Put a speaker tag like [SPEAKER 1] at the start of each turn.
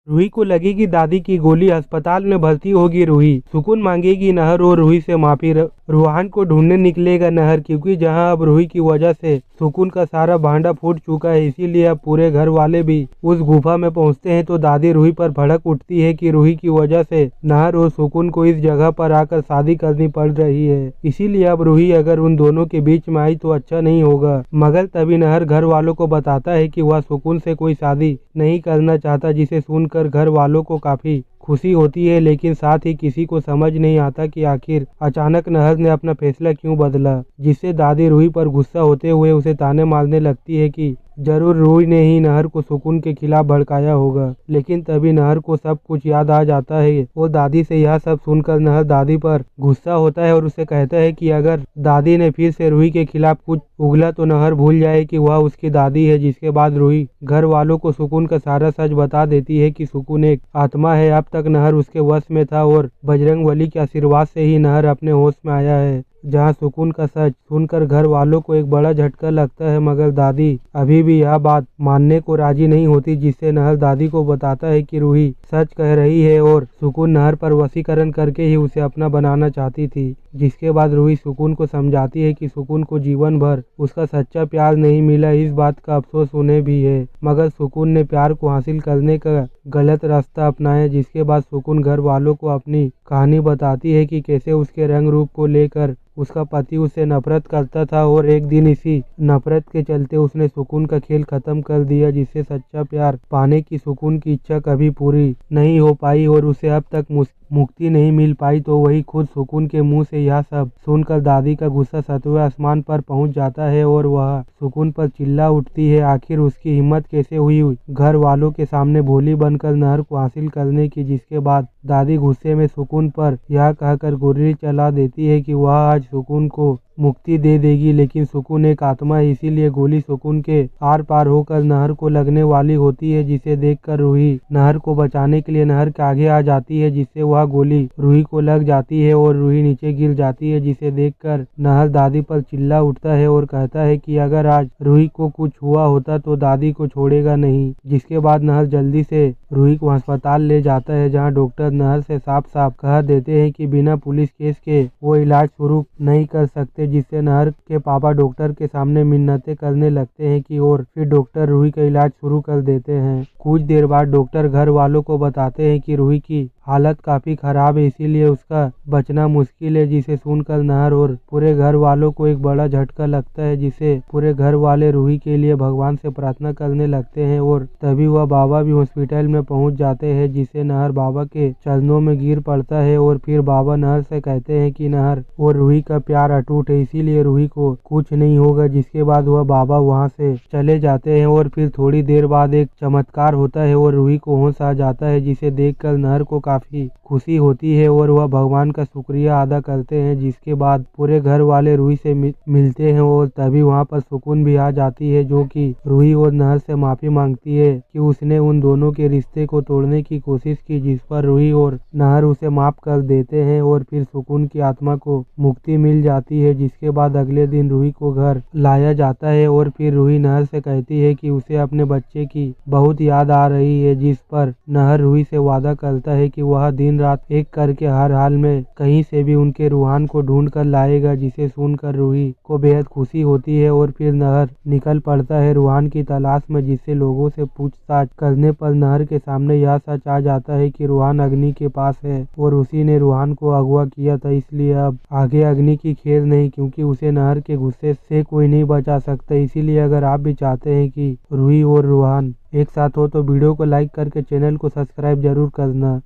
[SPEAKER 1] रूही को लगेगी दादी की गोली, अस्पताल में भर्ती होगी रूही। सुकून मांगेगी नहर और रूही से माफी। रूहान को ढूंढने निकलेगा नहर, क्योंकि जहां अब रूही की वजह से सुकून का सारा भांडा फूट चुका है, इसीलिए अब पूरे घर वाले भी उस गुफा में पहुंचते हैं। तो दादी रूही पर भड़क उठती है कि रूही की वजह से नहर और सुकून को इस जगह पर आकर शादी करनी पड़ रही है, इसीलिए अब रूही अगर उन दोनों के बीच में आई तो अच्छा नहीं होगा। मगर तभी नहर घर वालों को बताता है कि वह सुकून से कोई शादी नहीं करना चाहता, जिसे सुनकर घर वालों को काफी खुशी होती है। लेकिन साथ ही किसी को समझ नहीं आता कि आखिर अचानक नहर ने अपना फैसला क्यों बदला, जिससे दादी रूही पर गुस्सा होते हुए उसे ताने मारने लगती है कि जरूर रूही ने ही नहर को सुकून के खिलाफ भड़काया होगा। लेकिन तभी नहर को सब कुछ याद आ जाता है और दादी से यह सब सुनकर नहर दादी पर गुस्सा होता है और उसे कहता है कि अगर दादी ने फिर से रूही के खिलाफ कुछ उगला तो नहर भूल जाए कि वह उसकी दादी है। जिसके बाद रूही घर वालों को सुकून का सारा सच बता देती है कि सुकून एक आत्मा है। अब तक नहर उसके वश में था और बजरंगबली के आशीर्वाद से ही नहर अपने होश में आया है। जहां सुकून का सच सुनकर घर वालों को एक बड़ा झटका लगता है, मगर दादी अभी भी यह बात मानने को राजी नहीं होती, जिससे नहर दादी को बताता है कि रूही सच कह रही है और सुकून नहर पर वशीकरण करके ही उसे अपना बनाना चाहती थी। जिसके बाद रूही सुकून को समझाती है कि सुकून को जीवन भर उसका सच्चा प्यार नहीं मिला, इस बात का अफसोस उन्हें भी है, मगर सुकून ने प्यार को हासिल करने का गलत रास्ता अपनाया। जिसके बाद सुकून घर वालों को अपनी कहानी बताती है कि कैसे उसके रंग रूप को लेकर उसका पति उससे नफरत करता था और एक दिन इसी नफरत के चलते उसने सुकून का खेल खत्म कर दिया, जिससे सच्चा प्यार पाने की सुकून की इच्छा कभी पूरी नहीं हो पाई और उसे अब तक मुक्ति नहीं मिल पाई। तो वही खुद सुकून के मुंह से यह सब सुनकर दादी का गुस्सा 7वें आसमान पर पहुंच जाता है और वह सुकून पर चिल्ला उठती है। आखिर उसकी हिम्मत कैसे हुई घर वालों के सामने भोली बनकर नहर को हासिल करने की। जिसके बाद दादी गुस्से में सुकून पर यह कहकर गोली चला देती है कि वह आज सुकून को मुक्ति दे देगी, लेकिन सुकून एक आत्मा है, इसीलिए गोली सुकून के आर पार होकर नहर को लगने वाली होती है। जिसे देखकर रूही नहर को बचाने के लिए नहर के आगे आ जाती है, जिससे वह गोली रूही को लग जाती है और रूही नीचे गिर जाती है। जिसे देखकर नहर दादी पर चिल्ला उठता है और कहता है कि अगर आज रूही को कुछ हुआ होता तो दादी को छोड़ेगा नहीं। जिसके बाद नहर जल्दी से रूही को अस्पताल ले जाता है, जहाँ डॉक्टर नहर से साफ साफ कह देते हैं कि बिना पुलिस केस के वो इलाज शुरू नहीं कर सकते। जिससे नहर के पापा डॉक्टर के सामने मिन्नतें करने लगते हैं कि और फिर डॉक्टर रूही का इलाज शुरू कर देते हैं। कुछ देर बाद डॉक्टर घर वालों को बताते हैं कि रूही की हालत काफी खराब है, इसीलिए उसका बचना मुश्किल है। जिसे सुनकर नहर और पूरे घर वालों को एक बड़ा झटका लगता है, जिसे पूरे घर वाले रूही के लिए भगवान से प्रार्थना करने लगते हैं और तभी वह बाबा भी हॉस्पिटल में पहुंच जाते हैं। जिसे नहर बाबा के चरणों में गिर पड़ता है और फिर बाबा नहर से कहते हैं कि नहर और रूही का प्यार अटूट है, इसीलिए रूही को कुछ नहीं होगा। जिसके बाद वह बाबा वहां से चले जाते हैं और फिर थोड़ी देर बाद एक चमत्कार होता है और रूही को होश आ जाता है, जिसे देखकर नहर को काफी खुशी होती है और वह भगवान का शुक्रिया अदा करते हैं। जिसके बाद पूरे घर वाले रूही से मिलते हैं और तभी वहां पर सुकून भी आ जाती है, जो कि रूही और नहर से माफी मांगती है कि उसने उन दोनों के रिश्ते को तोड़ने की कोशिश की। जिस पर रूही और नहर उसे माफ कर देते हैं और फिर सुकून की आत्मा को मुक्ति मिल जाती है। जिसके बाद अगले दिन रूही को घर लाया जाता है और फिर रूही नहर से कहती है कि उसे अपने बच्चे की बहुत याद आ रही है। जिस पर नहर रूही से वादा करता है कि वह दिन रात एक करके हर हाल में कहीं से भी उनके रूहान को ढूंढ कर लाएगा। जिसे सुनकर रूही को बेहद खुशी होती है और फिर नहर निकल पड़ता है रूहान की तलाश में। जिससे लोगों से पूछताछ करने पर नहर के सामने यह सच आ जाता है कि रूहान अग्नि के पास है और उसी ने रूहान को अगवा किया था, इसलिए अब आगे अग्नि की खेर नहीं, क्योंकि उसे नहर के गुस्से से कोई नहीं बचा सकता। इसीलिए अगर आप भी चाहते हैं कि रूही और रूहान एक साथ हो तो वीडियो को लाइक करके चैनल को सब्सक्राइब जरूर करना।